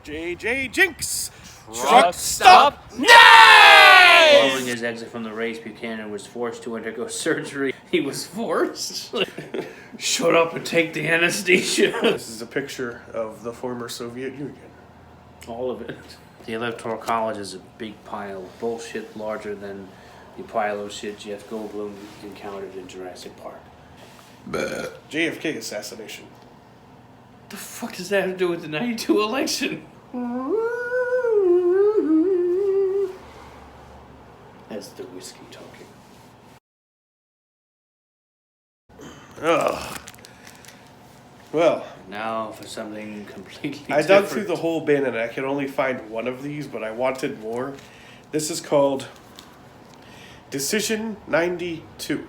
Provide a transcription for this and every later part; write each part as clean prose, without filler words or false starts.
JJJinks! Truck stop now! Following his exit from the race, Buchanan was forced to undergo surgery. He was forced? Shut up and take the anesthesia. This is a picture of the former Soviet Union. All of it. The Electoral College is a big pile of bullshit larger than the pile of shit Jeff Goldblum encountered in Jurassic Park. JFK Assassination. The fuck does that have to do with the 92 election? That's the whiskey talking. Ugh. Well, Now for something completely different. I dug through the whole bin and I could only find one of these, but I wanted more. This is called Decision 92.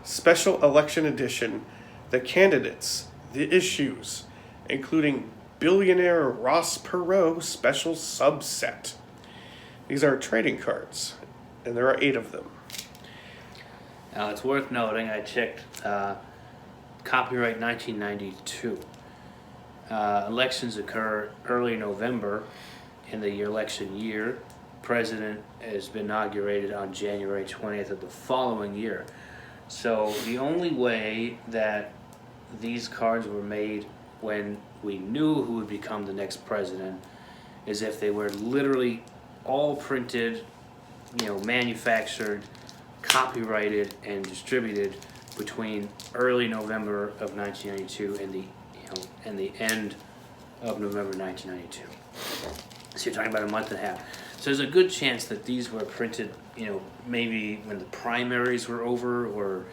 Special Election Edition. The candidates, the issues, including billionaire Ross Perot special subset. These are trading cards, and there are 8 of them. Now it's worth noting, I checked copyright 1992. Elections occur early November in the election year. President has been inaugurated on January 20th of the following year. So the only way that these cards were made when we knew who would become the next president is if they were literally all printed, manufactured, copyrighted, and distributed between early November of 1992 and the end of November 1992. So you're talking about a month and a half. So there's a good chance that these were printed, maybe when the primaries were over, or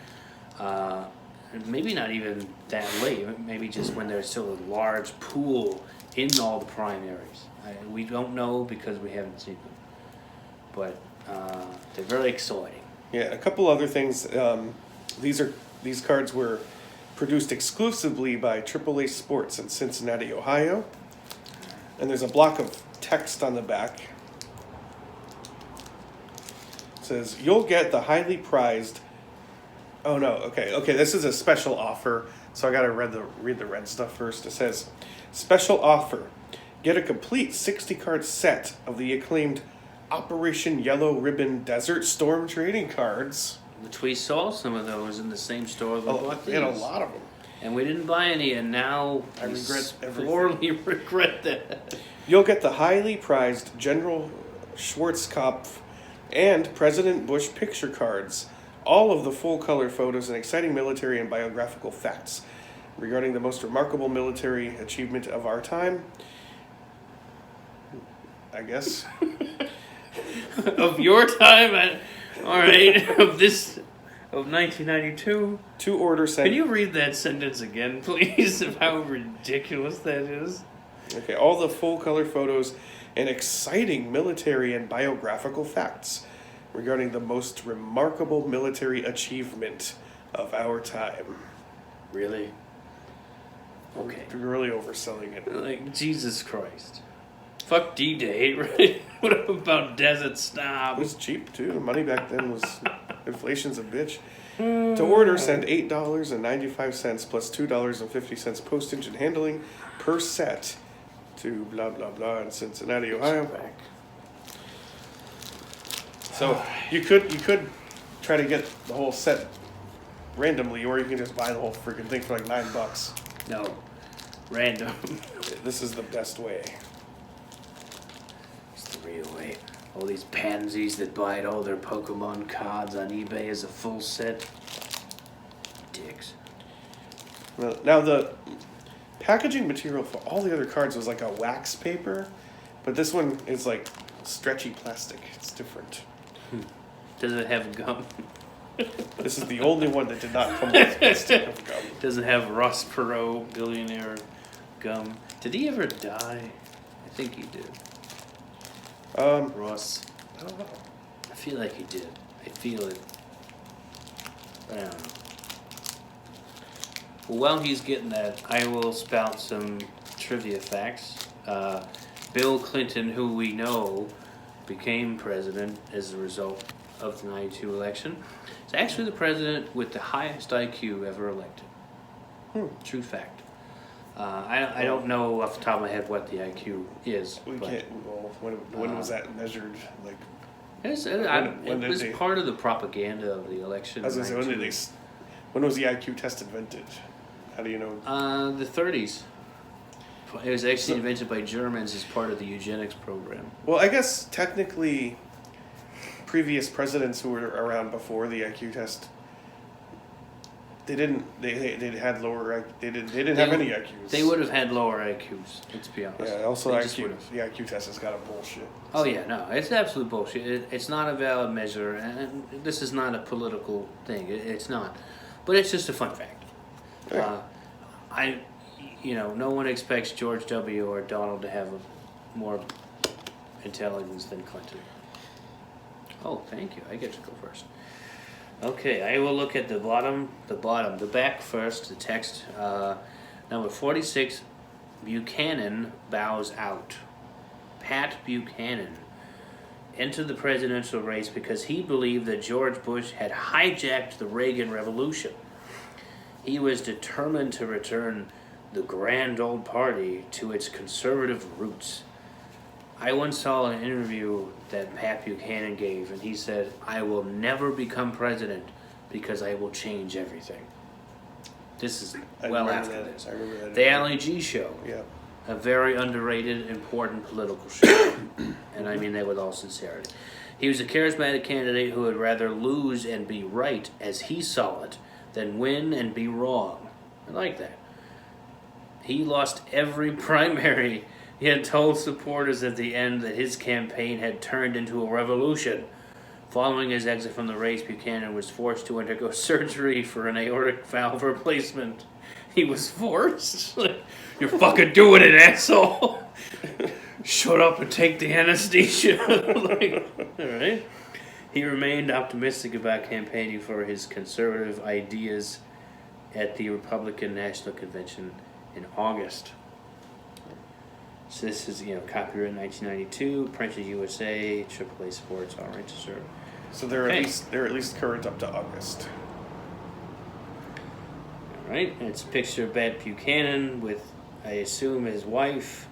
maybe not even that late. Maybe just when there's still a large pool in all the primaries. We don't know because we haven't seen them. But they're very exciting. Yeah, a couple other things. These cards were produced exclusively by AAA Sports in Cincinnati, Ohio. And there's a block of text on the back. It says, "You'll get the highly prized." Oh no, okay. This is a special offer, so I gotta read the red stuff first. It says, "Special offer: get a complete 60 card set of the acclaimed Operation Yellow Ribbon Desert Storm trading cards." Which we saw some of those in the same store that we bought these. And a lot of them. And we didn't buy any, and now I regret everything. sorely regret that. You'll get the highly prized General Schwarzkopf and President Bush picture cards, all of the full-color photos and exciting military and biographical facts regarding the most remarkable military achievement of our time. I guess. Of your time, all right, of 1992. To order sent. Can you read that sentence again, please, of how ridiculous that is? Okay, all the full-color photos and exciting military and biographical facts regarding the most remarkable military achievement of our time. Really? Okay. You're really overselling it. Like, Jesus Christ. Fuck D-Day, right? What about Desert Snob? It was cheap, too. Money back then was... Inflation's a bitch. To order, send $8.95 plus $2.50 postage and handling per set to blah, blah, blah in Cincinnati, Ohio. So you could try to get the whole set randomly, or you can just buy the whole freaking thing for like $9. No. Random. This is the best way. It's the real way. All these pansies that buy all their Pokemon cards on eBay as a full set. Dicks. Well, now the packaging material for all the other cards was like a wax paper, but this one is like stretchy plastic. It's different. Does it have gum? This is the only one that did not come with a stick of gum. Does it have Ross Perot billionaire gum? Did he ever die? I think he did. Ross. I don't know. I feel like he did. I feel it. I don't know. Well, while he's getting that, I will spout some trivia facts. Bill Clinton, who we know became president as a result of the 92 election, is actually the president with the highest IQ ever elected. True fact. I don't know off the top of my head what the IQ is. We but can't. Well, when was that measured? Like, it was did they- part of the propaganda of the election. I was gonna say, when was the IQ test invented? How do you know? The 30s. It was actually invented by Germans as part of the eugenics program. Well, I guess technically, previous presidents who were around before the IQ test, they didn't. They had lower. They didn't have any IQs. They would have had lower IQs. Let's be honest. Yeah. Also, They just IQ. would've. The IQ test is kind of bullshit. Oh yeah, no, it's absolute bullshit. It's not a valid measure, and this is not a political thing. It's not, but it's just a fun fact. Yeah. No one expects George W. or Donald to have more intelligence than Clinton. Oh, thank you. I get to go first. Okay, I will look at the back first, the text. Number 46, Buchanan bows out. Pat Buchanan entered the presidential race because he believed that George Bush had hijacked the Reagan Revolution. He was determined to return the grand old party to its conservative roots. I once saw an interview that Pat Buchanan gave, and he said, "I will never become president because I will change everything." This is well after this. I remember that. The Ali G Show, Yeah. a very underrated, important political show, and I mean that with all sincerity. He was a charismatic candidate who would rather lose and be right, as he saw it, than win and be wrong. I like that. He lost every primary. He had told supporters at the end that his campaign had turned into a revolution. Following his exit from the race, Buchanan was forced to undergo surgery for an aortic valve replacement. He was forced? You're fucking doing it, asshole! Shut up and take the anesthesia. Alright. He remained optimistic about campaigning for his conservative ideas at the Republican National Convention in August. So this is, copyright 1992, printed USA, AAA Sports, all right to serve. So they're at least current up to August. All right, and it's a picture of Pat Buchanan with, I assume, his wife,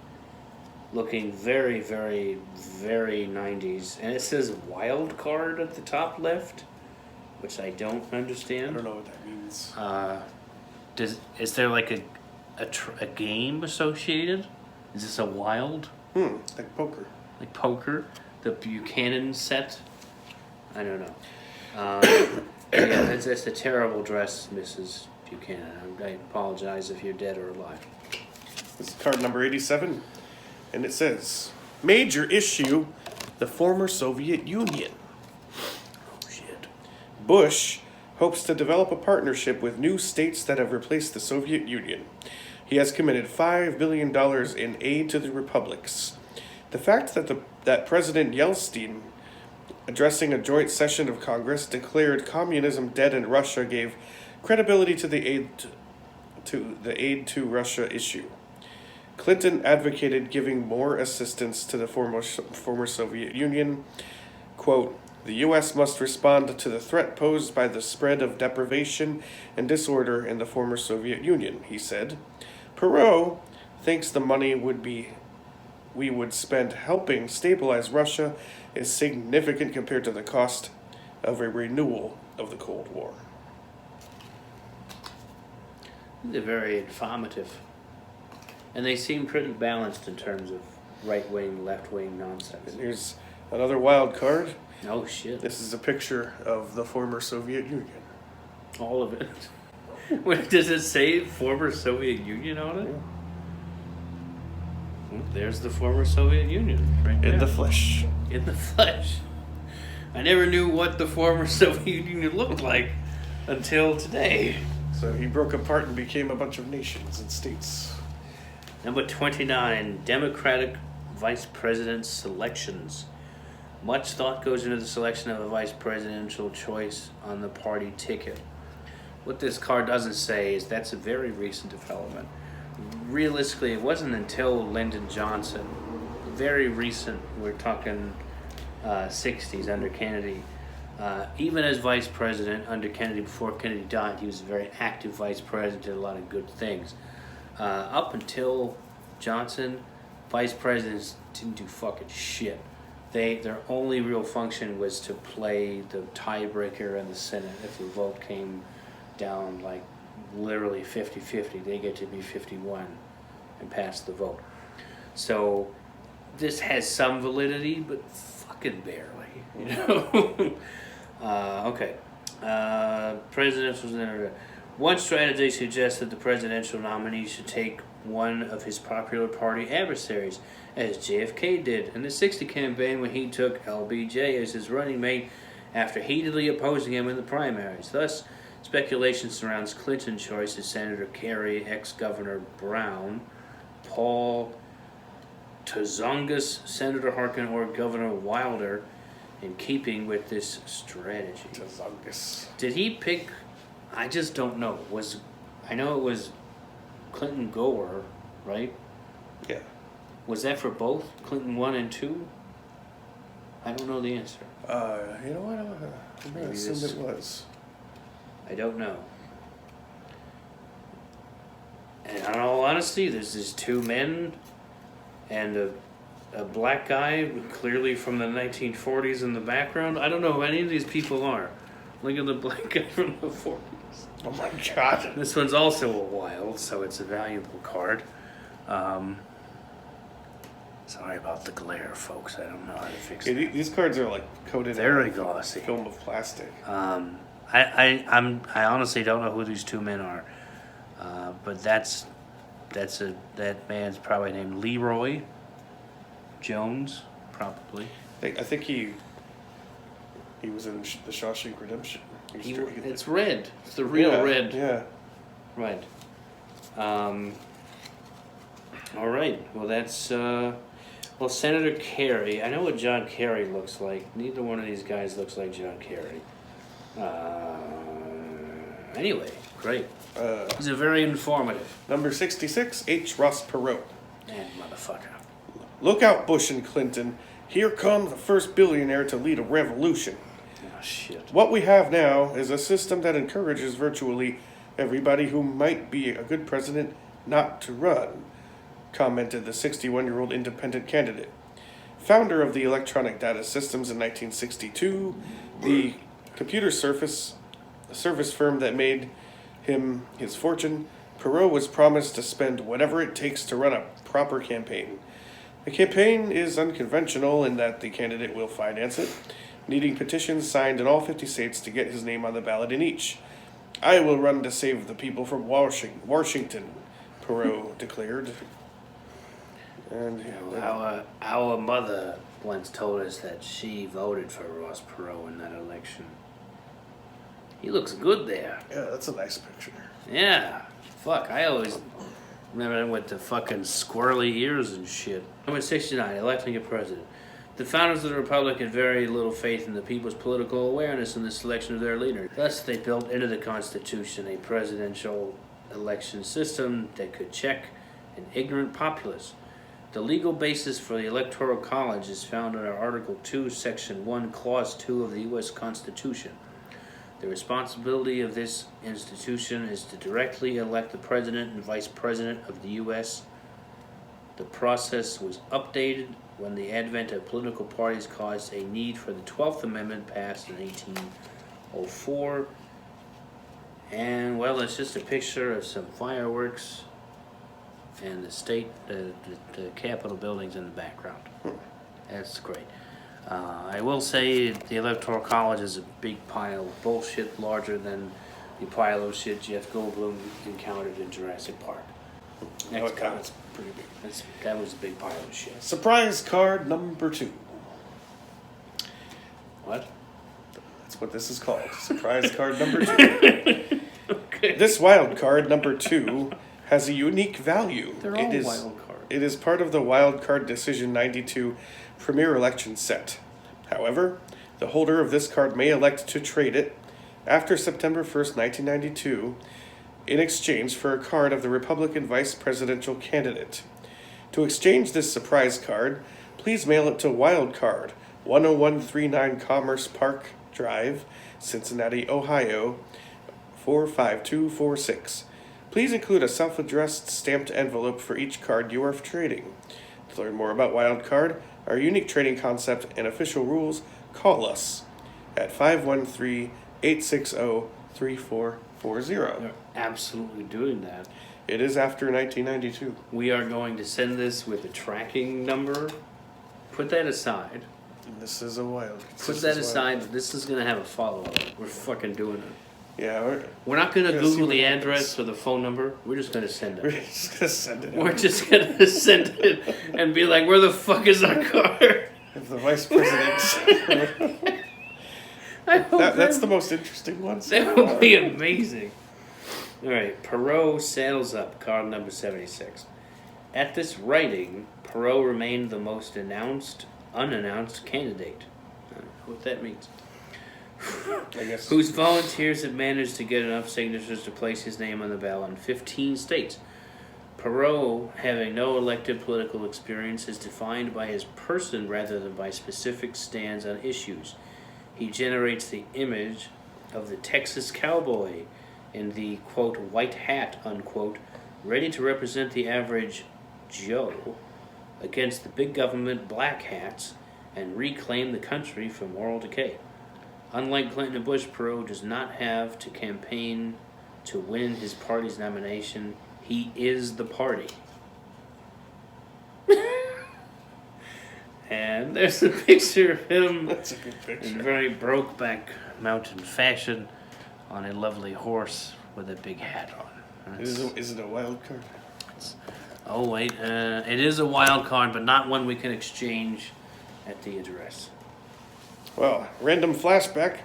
looking very, very, very 90s. And it says wild card at the top left, which I don't understand. I don't know what that means. Is there like a game associated? Is this a wild? Like poker. Like poker? The Buchanan set? I don't know. Yeah, that's a terrible dress, Mrs. Buchanan. I apologize if you're dead or alive. This is card number 87, and it says, Major issue, the former Soviet Union. Oh, shit. Bush hopes to develop a partnership with new states that have replaced the Soviet Union. He has committed $5 billion in aid to the republics. The fact that President Yeltsin, addressing a joint session of Congress, declared communism dead in Russia gave credibility to the aid to Russia issue. Clinton advocated giving more assistance to the former Soviet Union. Quote, the U.S. must respond to the threat posed by the spread of deprivation and disorder in the former Soviet Union, he said. Perot thinks the money we would spend helping stabilize Russia is significant compared to the cost of a renewal of the Cold War. They're very informative. And they seem pretty balanced in terms of right-wing, left-wing nonsense. And here's another wild card. Oh, shit. This is a picture of the former Soviet Union. All of it. Wait, does it say former Soviet Union on it? Yeah. Well, there's the former Soviet Union right there. In the flesh. In the flesh. I never knew what the former Soviet Union looked like until today. So he broke apart and became a bunch of nations and states. Number 29, Democratic Vice President selections. Much thought goes into the selection of a vice presidential choice on the party ticket. What this card doesn't say is that's a very recent development. Realistically, it wasn't until Lyndon Johnson, very recent, we're talking 60s under Kennedy. Even as vice president under Kennedy, before Kennedy died, he was a very active vice president, did a lot of good things. Up until Johnson, vice presidents didn't do fucking shit. Their only real function was to play the tiebreaker in the Senate. If the vote came down like literally 50-50, they get to be 51 and pass the vote. So this has some validity, but fucking barely, you know. Okay. Presidential. One strategy suggests that the presidential nominee should take one of his popular party adversaries, as JFK did in the '60 campaign when he took LBJ as his running mate after heatedly opposing him in the primaries. Thus, speculation surrounds Clinton's choice as Senator Kerry, ex-Governor Brown, Paul Tzongas, Senator Harkin, or Governor Wilder, in keeping with this strategy. Tzongas. Did he pick? I just don't know. I know it was Clinton Gore, right? Yeah. Was that for both Clinton 1 and 2? I don't know the answer. You know what? I'm gonna Maybe assume this- it was. I don't know. And in all honesty, there's these two men and a black guy, clearly from the 1940s in the background. I don't know who any of these people are. Look at the black guy from the 40s. Oh my god. This one's also a wild, so it's a valuable card. Sorry about the glare, folks. I don't know how to fix Yeah, it. these cards are like coated Very in glossy. film of plastic. I honestly don't know who these two men are, but that man's probably named Leroy Jones, probably. I think he was in the Shawshank Redemption. It's red. It's the real red. Yeah. Right. All right. Well, that's Senator Kerry. I know what John Kerry looks like. Neither one of these guys looks like John Kerry. Anyway, great. These are very informative. Number 66, H. Ross Perot. Man, motherfucker. Look out, Bush and Clinton. Here comes the first billionaire to lead a revolution. Oh, shit. What we have now is a system that encourages virtually everybody who might be a good president not to run, commented the 61-year-old independent candidate. Founder of the electronic data systems in 1962, the computer service firm that made him his fortune, Perot was promised to spend whatever it takes to run a proper campaign. The campaign is unconventional in that the candidate will finance it, needing petitions signed in all 50 states to get his name on the ballot in each. I will run to save the people from Washington, Perot declared. And Our mother once told us that she voted for Ross Perot in that election. He looks good there. yeah, that's a nice picture. Yeah. Fuck, I always remember him with the fucking squirrely ears and shit. Number 69, electing a president. The founders of the Republic had very little faith in the people's political awareness in the selection of their leader. Thus, they built into the Constitution a presidential election system that could check an ignorant populace. The legal basis for the Electoral College is found in Article 2, Section 1, Clause 2 of the U.S. Constitution. The responsibility of this institution is to directly elect the President and Vice President of the U.S. The process was updated when the advent of political parties caused a need for the 12th Amendment passed in 1804. And, well, it's just a picture of some fireworks and the Capitol buildings in the background. That's great. I will say the Electoral College is a big pile of bullshit, larger than the pile of shit Jeff Goldblum encountered in Jurassic Park. Next card. That's pretty big. That was a big pile of shit. Surprise card number 2. What? That's what this is called. Surprise card number 2. Okay. This wild card number 2 has a unique value. They're all wild cards. It is part of the Wild Card Decision 92 Premier Election set. However, the holder of this card may elect to trade it after September 1st, 1992, in exchange for a card of the Republican vice presidential candidate. To exchange this surprise card, please mail it to Wild Card, 10139 Commerce Park Drive, Cincinnati, Ohio, 45246. Please include a self-addressed stamped envelope for each card you are trading. To learn more about Wildcard, our unique trading concept, and official rules, call us at 513-860-3440. They're absolutely doing that. It is after 1992. We are going to send this with a tracking number. Put that aside. And this is a wild. Put that aside. This is going to have a follow-up. We're fucking doing it. Yeah, We're not going to gonna see Google what the happens. address or the phone number. We're just going to send we're it. just gonna send it. We're out. just going to send it and be like, where the fuck is our card? If the vice president. That's the most interesting one. That would be amazing. All right, Perot saddles up, card number 76. At this writing, Perot remained the most unannounced candidate. I don't know what that means. I guess. Whose volunteers had managed to get enough signatures to place his name on the ballot in 15 states. Perot, having no elected political experience, is defined by his person rather than by specific stands on issues. He generates the image of the Texas cowboy in the, quote, white hat, unquote, ready to represent the average Joe against the big government black hats and reclaim the country from moral decay. Unlike Clinton and Bush, Perot does not have to campaign to win his party's nomination. He is the party. And there's a picture of him That's a good in picture. very Brokeback Mountain fashion on a lovely horse with a big hat on. Is it a wild card? Oh, wait. It is a wild card, but not one we can exchange at the address. Well, random flashback.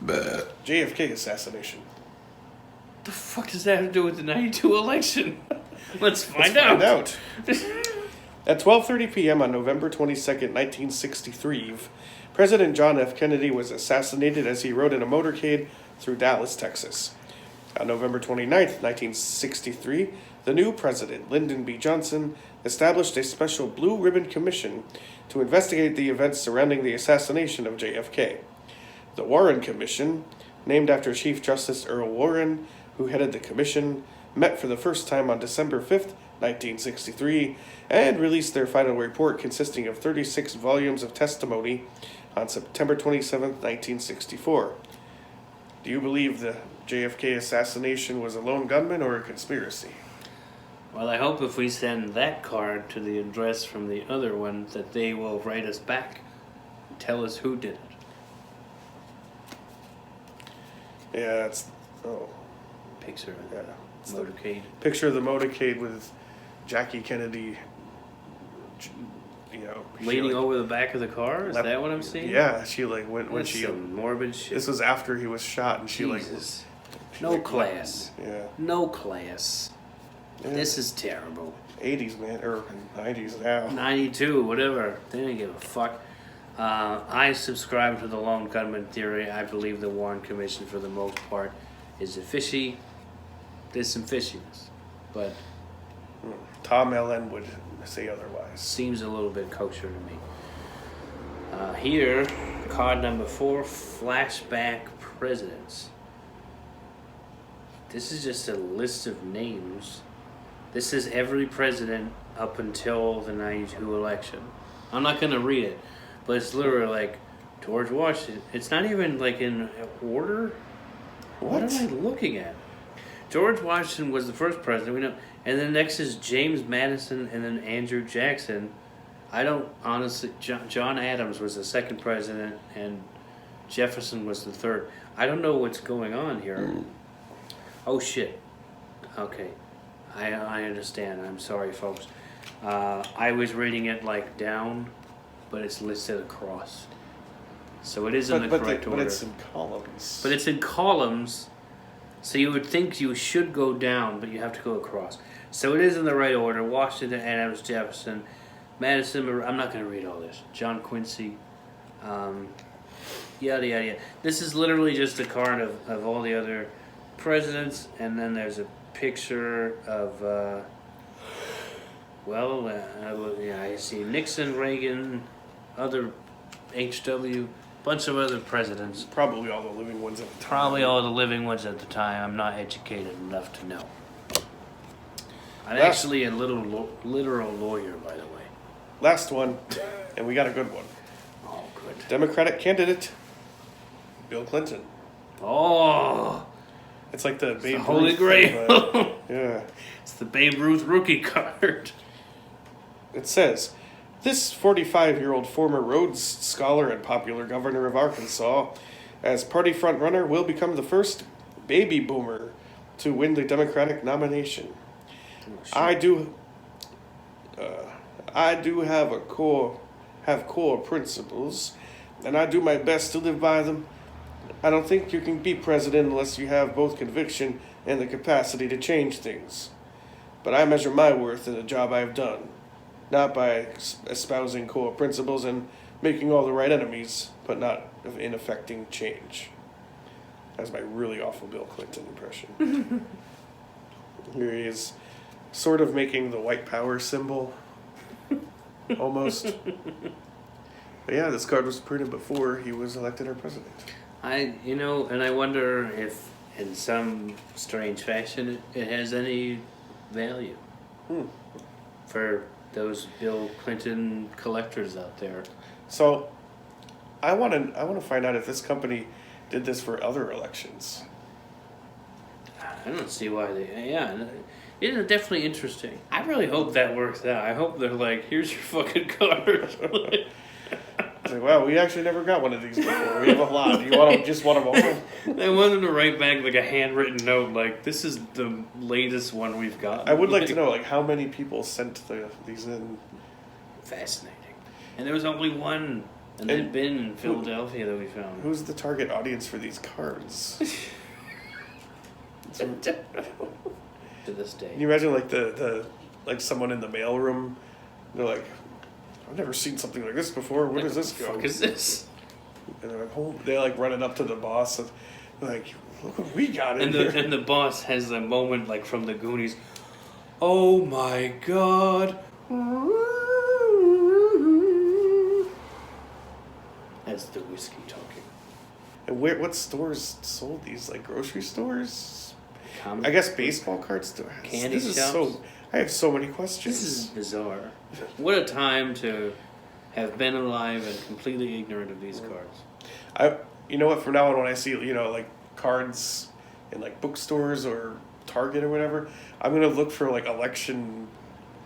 JFK assassination. What the fuck does that have to do with the 92 election? Let's find Let's out. find out. At 12:30 p.m. on November 22nd, 1963, President John F. Kennedy was assassinated as he rode in a motorcade through Dallas, Texas. On November 29th, 1963, the new president, Lyndon B. Johnson, established a special Blue Ribbon Commission to investigate the events surrounding the assassination of JFK. The Warren Commission, named after Chief Justice Earl Warren, who headed the commission, met for the first time on December 5th, 1963, and released their final report consisting of 36 volumes of testimony on September 27th, 1964. Do you believe the JFK assassination was a lone gunman or a conspiracy? Well, I hope if we send that card to the address from the other one that they will write us back and tell us who did it. Yeah, it's... Oh, Picture of yeah. the It's the motorcade. picture of the motorcade with Jackie Kennedy, you know... she, Leaning like, over the back of the car? Is that what I'm seeing? Yeah, she like when That's she... some morbid shit. This was after he was shot, and she Jesus. she, No like, class. Yeah. No class. Yeah. This is terrible. 80s, man, or 90s now. 92, whatever. They didn't give a fuck. I subscribe to the lone gunman theory. I believe the Warren Commission, for the most part, is a fishy. There's some fishiness, but Tom Allen would say otherwise. seems a little bit kosher to me. Here, card number 4, Flashback Presidents. This is just a list of names. This is every president up until the 92 election. I'm not going to read it, but it's literally like George Washington. It's not even like in order. What am I looking at? George Washington was the first president, we know, and then next is James Madison, and then Andrew Jackson. I don't honestly. John Adams was the second president, and Jefferson was the third. I don't know what's going on here. Oh shit. Okay, I understand. I'm sorry, folks. I was reading it like down, but it's listed across. So it is in the correct order. But it's in columns. But it's in columns, so you would think you should go down, but you have to go across. So it is in the right order. Washington, Adams, Jefferson, Madison. I'm not going to read all this. John Quincy, yada, yada, yada. This is literally just a card of all the other presidents, and then there's a picture of, I see Nixon, Reagan, other H.W., bunch of other presidents. Probably all the living ones at the time. Probably all the living ones at the time. I'm not educated enough to know. I'm actually a literal lawyer, by the way. Last one, and we got a good one. Oh, good. Democratic candidate, Bill Clinton. Oh, It's like the Babe Holy Ruth Grail. thing, yeah. It's the Babe Ruth rookie card. It says, this 45-year-old former Rhodes Scholar and popular governor of Arkansas, as party frontrunner, will become the first baby boomer to win the Democratic nomination. I do have core principles, and I do my best to live by them. I don't think you can be president unless you have both conviction and the capacity to change things. But I measure my worth in the job I've done, not by espousing core principles and making all the right enemies, but not in effecting change. That's my really awful Bill Clinton impression. Here he is, sort of making the white power symbol, almost. But yeah, this card was printed before he was elected our president. And I wonder if, in some strange fashion, it has any value for those Bill Clinton collectors out there. So, I want to find out if this company did this for other elections. I don't see why they. Yeah, it's definitely interesting. I really hope that works out. I hope they're like, here's your fucking card. It's like, wow, we actually never got one of these before. We have a lot. Do you want them? Just want them all? They want them to write back like a handwritten note, like this is the latest one we've got. I would like to know, like, how many people sent these in. Fascinating. And there was only one, and they'd been in Philadelphia that we found. Who's the target audience for these cards? To this day. Can you imagine, like, the like someone in the mailroom? They're like, I've never seen something like this before. Where does this go? What the fuck is this? And they're like, they like running up to the boss and like, look what we got in here. And the boss has a moment like from the Goonies. Oh my god. That's the whiskey talking. And what stores sold these? Like grocery stores? Comic I guess baseball card stores. Candy this shops? is so. I have so many questions. This is bizarre. What a time to have been alive and completely ignorant of these cards. You know what? From now on, when I see like cards in like bookstores or Target or whatever, I'm gonna look for like election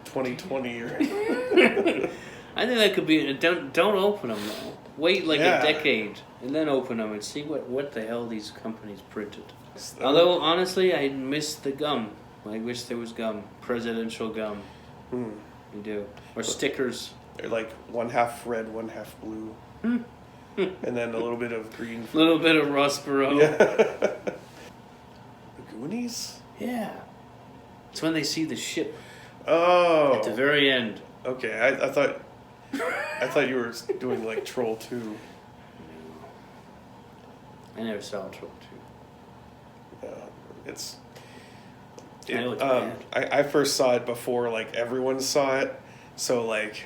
2020 or. I think that could be. Don't open them though. Wait like a decade and then open them and see what the hell these companies printed. Although honestly, I miss the gum. I wish there was gum, presidential gum. You do, or stickers. They're like one half red, one half blue, and then a little bit of green. A little bit of Ross Perot. Yeah. The Goonies. Yeah. It's when they see the ship. Oh. At the very end. Okay, I thought you were doing like Troll 2. I never saw Troll 2. I first saw it before like everyone saw it, so like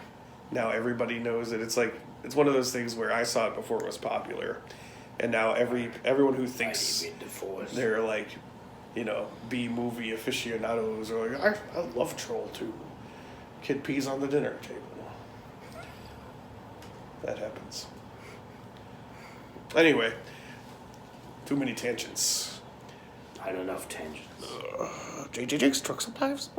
now everybody knows it. It's like it's one of those things where I saw it before it was popular, and now everyone who thinks they're like, B movie aficionados are like, I love Troll 2. Kid pees on the dinner table. That happens. Anyway, too many tangents. Not enough tangents. JJJinks, trucks and lives.